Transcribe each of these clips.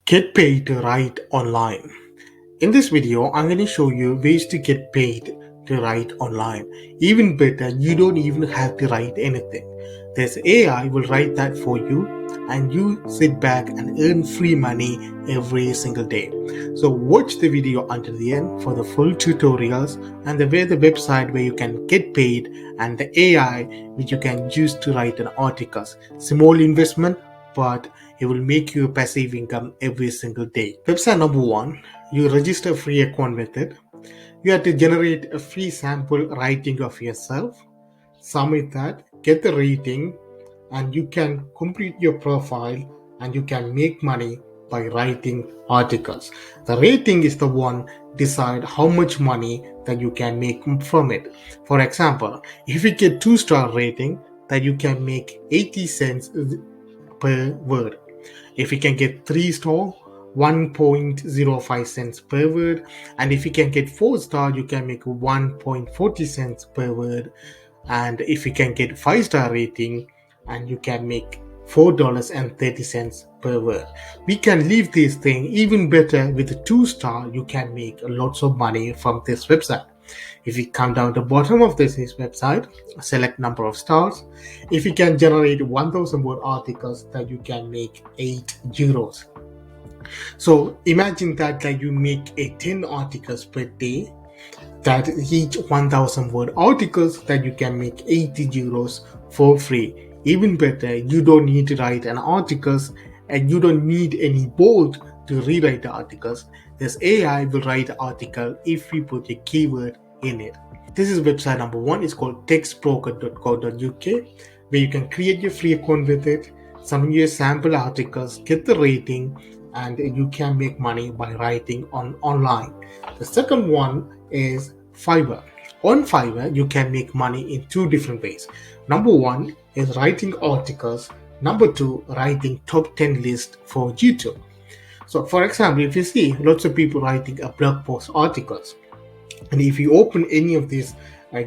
Get paid to write online. In this video, I'm going to show you ways to get paid to write online. Even better, you don't even have to write anything. There's AI will write that for you and you sit back and earn free money every single day. So watch the video until the end for the full tutorials and the website where you can get paid and the AI which you can use to write an articles. Small investment, but it will make you a passive income every single day. Website number one, you register a free account with it. You have to generate a free sample writing of yourself, submit that, get the rating, and you can complete your profile and you can make money by writing articles. The rating is the one decide how much money that you can make from it. For example, if you get 2-star rating, that you can make 80 cents per word. If you can get 3-star, 1.05 cents per word, and if you can get 4-star, you can make 1.40 cents per word. And if you can get 5-star rating, and you can make $4.30 per word. We can leave this thing even better with a 2-star. You can make lots of money from this website. If you come down to the bottom of this website, select number of stars. If you can generate 1000 word articles, that you can make €8. So imagine that you make 10 articles per day, that each 1000 word articles, that you can make €80 for free. Even better, you don't need to write an articles and you don't need any board to rewrite the articles. This AI will write the article if we put a keyword in it. This is website number one. It's called textbroker.co.uk, where you can create your free account with it, submit your sample articles, get the rating, and you can make money by writing online. The second one is Fiverr. On Fiverr, you can make money in two different ways. Number one is writing articles. Number two, writing top 10 list for YouTube. So for example, if you see lots of people writing a blog post articles, and if you open any of these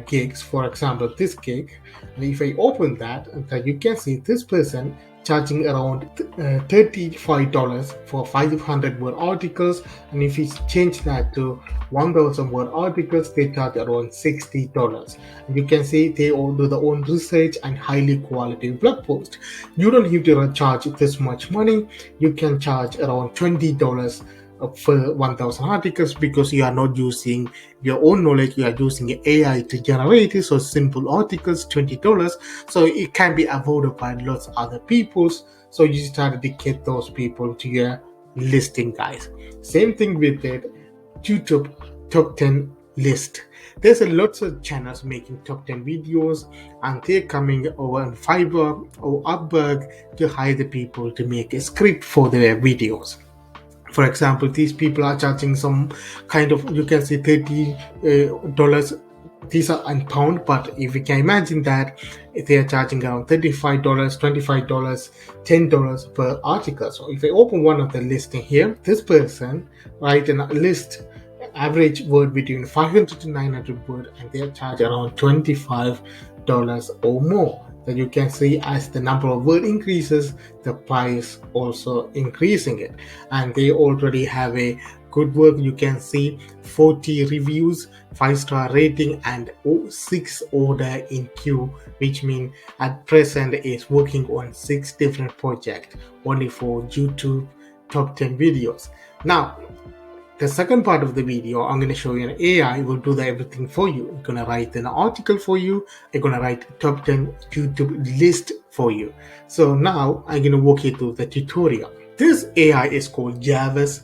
gigs, for example this gig, and if I open that, you can see this person charging around $35 for 500 word articles, and if you change that to 1000 word articles, they charge around $60. And you can see they all do their own research and highly quality blog post. You don't have to charge this much money. You can charge around $20 for 1000 articles, because you are not using your own knowledge, you are using AI to generate it. So simple articles, $20. So it can be avoided by lots of other people's. So you start to get those people to your listing, guys. Same thing with it, YouTube top 10 list. There's a lots of channels making top 10 videos, and they're coming over on Fiverr or Upwork to hire the people to make a script for their videos. For example, these people are charging some kind of, you can say $30. These are in pound, but if you can imagine that they are charging around $35, $25, $10 per article. So if I open one of the listing here, this person write a list average word between 500 to 900 word, and they are charged around $25 or more. That you can see as the number of word increases, the price also increasing it. And they already have a good work. You can see 40 reviews, 5-star rating, and 6 order in queue, which means at present is working on 6 different projects only for YouTube top 10 videos. Now the second part of the video, I'm going to show you an AI will do everything for you. It's going to write an article for you. It's going to write a top 10 YouTube list for you. So now I'm going to walk you through the tutorial. This AI is called Jarvis.ai.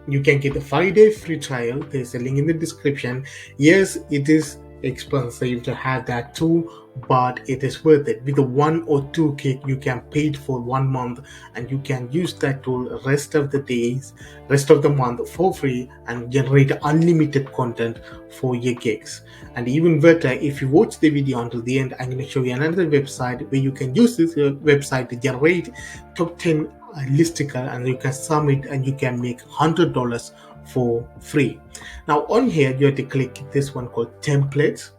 You can get a 5-day free trial. There's a link in the description. Yes, it is expensive to have that tool, but it is worth it. With a 1 or 2 gig, you can pay it for 1 month, and you can use that tool rest of the month for free and generate unlimited content for your gigs. And even better, if you watch the video until the end, I'm going to show you another website where you can use this website to generate top 10 listicle, and you can submit and you can make $100 for free. Now on here, you have to click this one called templates.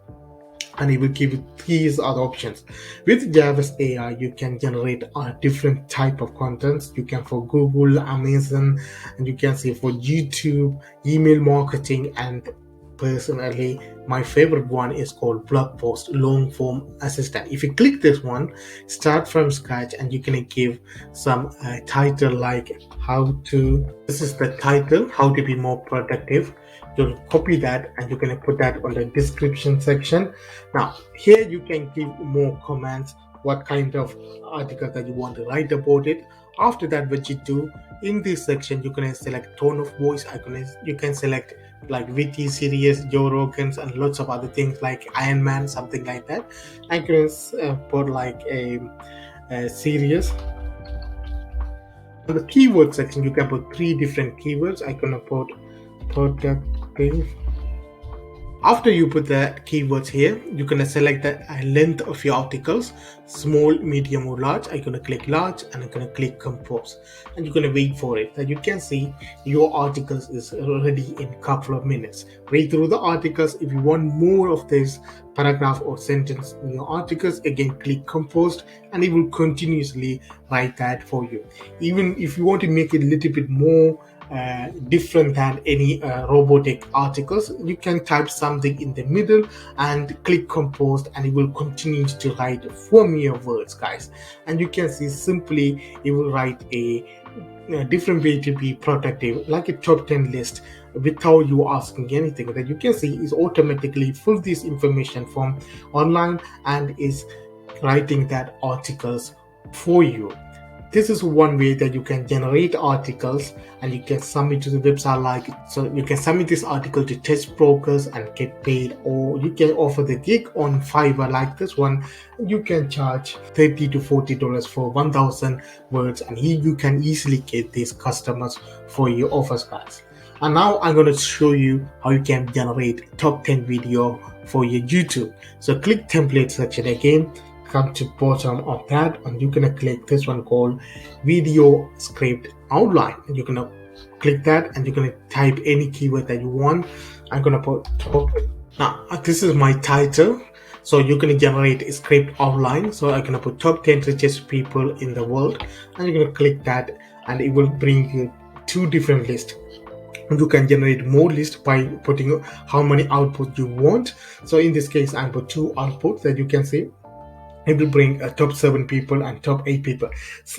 and it will give you these other options. With Jarvis.ai, you can generate a different type of contents. You can for Google, Amazon, and you can see for YouTube, email marketing, and personally, my favorite one is called blog post long form assistant. If you click this one, start from scratch, and you can give some title like how to. This is the title, how to be more productive. You'll copy that and you're going to put that on the description section. Now here you can give more comments, what kind of article that you want to write about it. After that, what you do in this section, you're going to select tone of voice. You can select like witty, serious, Joe Rogan's, and lots of other things like Iron Man, something like that. I can put like a serious. In the keyword section, you can put 3 different keywords. I can put productive. After you put the keywords here, you're going to select the length of your articles, small, medium, or large. I'm going to click large and I'm going to click compose, and you're going to wait for it. And you can see your articles is ready in a couple of minutes. Read through the articles. If you want more of this paragraph or sentence in your articles, again click compose, and it will continuously write that for you. Even if you want to make it a little bit more different than any robotic articles, you can type something in the middle and click compose, and it will continue to write 4 mere words, guys. And you can see simply it will write a different way to be productive, like a top 10 list, without you asking anything. That you can see is automatically pull this information from online and is writing that articles for you. This is one way that you can generate articles and you can submit to the website. So you can submit this article to test brokers and get paid, or you can offer the gig on Fiverr like this one. You can charge $30 to $40 for 1,000 words, and here you can easily get these customers for your offers, guys. And now I'm going to show you how you can generate top 10 video for your YouTube. So click template section again, come to bottom of that, and you're gonna click this one called video script outline, and you're gonna click that and you're gonna type any keyword that you want. I'm gonna put top. Now this is my title, so you're gonna generate a script outline. So I'm gonna put top 10 richest people in the world, and you're gonna click that, and it will bring you 2 different lists. You can generate more lists by putting how many outputs you want. So in this case, I put 2 outputs that you can see. It will bring a top 7 people and top 8 people.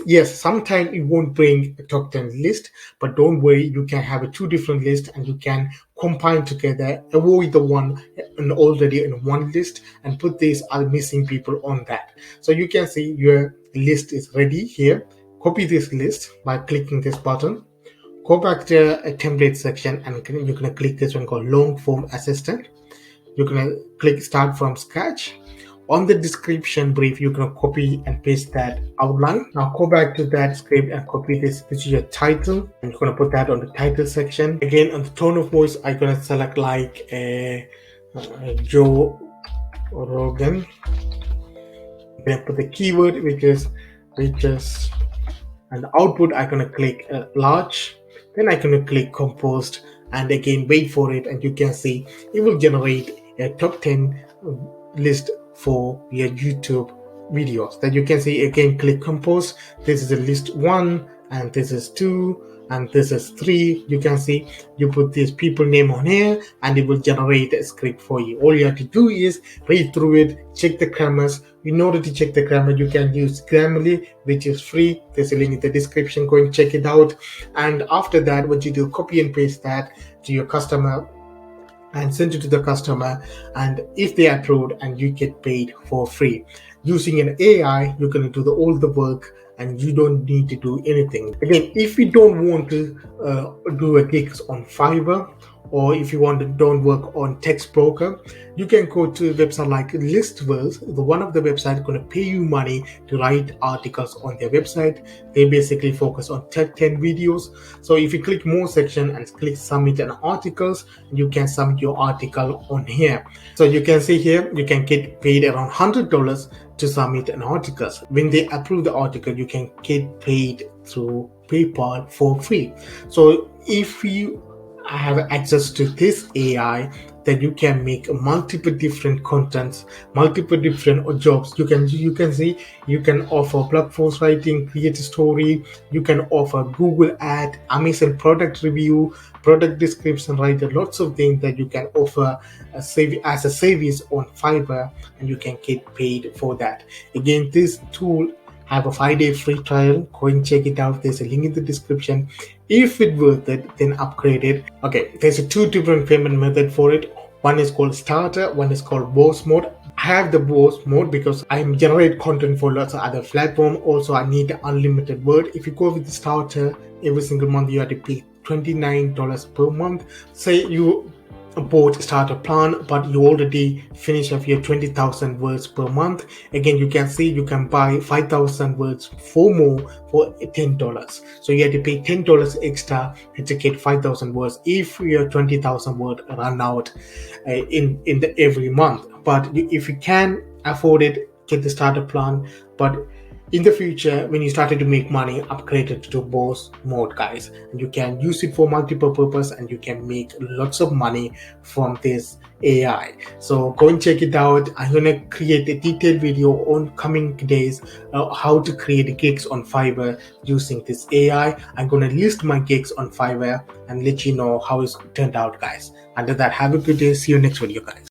Yes, sometimes it won't bring a top 10 list, but don't worry, you can have a 2 different lists and you can combine together, avoid the one already in one list and put these other missing people on that. So you can see your list is ready here. Copy this list by clicking this button. Go back to a template section and you're going to click this one called long form assistant. You're going to click start from scratch. On the description brief, you're going to copy and paste that outline. Now go back to that script and copy this. This is your title, and you're going to put that on the title section. Again, on the tone of voice, I'm going to select like a Joe Rogan. I'm going to put the keyword, which is richest, and the output, I'm going to click large. Then I'm going to click composed, and again wait for it, and you can see it will generate a top 10 list for your YouTube videos. That you can see again, click compose. This is a list 1, and this is 2, and this is 3. You can see you put this people name on here and it will generate a script for you. All you have to do is read through it, check the grammars. In order to check the grammar, you can use Grammarly, which is free. There's a link in the description. Go and check it out. And after that, what you do, copy and paste that to your customer and send it to the customer, and if they approve, and you get paid for free. Using an AI, you're going to do all the work and you don't need to do anything. Again, if you don't want to do a gigs on Fiverr, or if you don't work on text broker, you can go to a website like Listverse. The one of the websites going to pay you money to write articles on their website. They basically focus on top 10 videos. So if you click more section and click submit an articles, you can submit your article on here. So you can see here, you can get paid around $100 to submit an article. When they approve the article, you can get paid through PayPal for free. So if you have access to this AI, that you can make multiple different contents, multiple different jobs. You can see you can offer blog post writing, create a story. You can offer Google ad, Amazon product review, product description writer, lots of things that you can offer as a service on Fiverr, and you can get paid for that. Again, this tool have a 5-day free trial. Go and check it out. There's a link in the description. If it's worth it, then upgrade it. Okay, there's two different payment method for it. One is called starter, one is called boss mode. I have the boss mode because I generate content for lots of other platforms. Also, I need unlimited word. If you go with the starter, every single month you have to pay $29 per month. Say you bought starter plan, but you already finish off your 20,000 words per month. Again, you can see you can buy 5,000 words for more for $10. So you have to pay $10 extra to get 5,000 words if your 20,000 word run out in the every month. But if you can afford it, get the starter plan. But in the future, when you started to make money, upgrade it to boss mode, guys, and you can use it for multiple purpose, and you can make lots of money from this AI. So go and check it out. I'm gonna create a detailed video on coming days how to create gigs on Fiverr using this AI. I'm gonna list my gigs on Fiverr and let you know how it's turned out, guys. Until that, have a good day. See you next video, guys.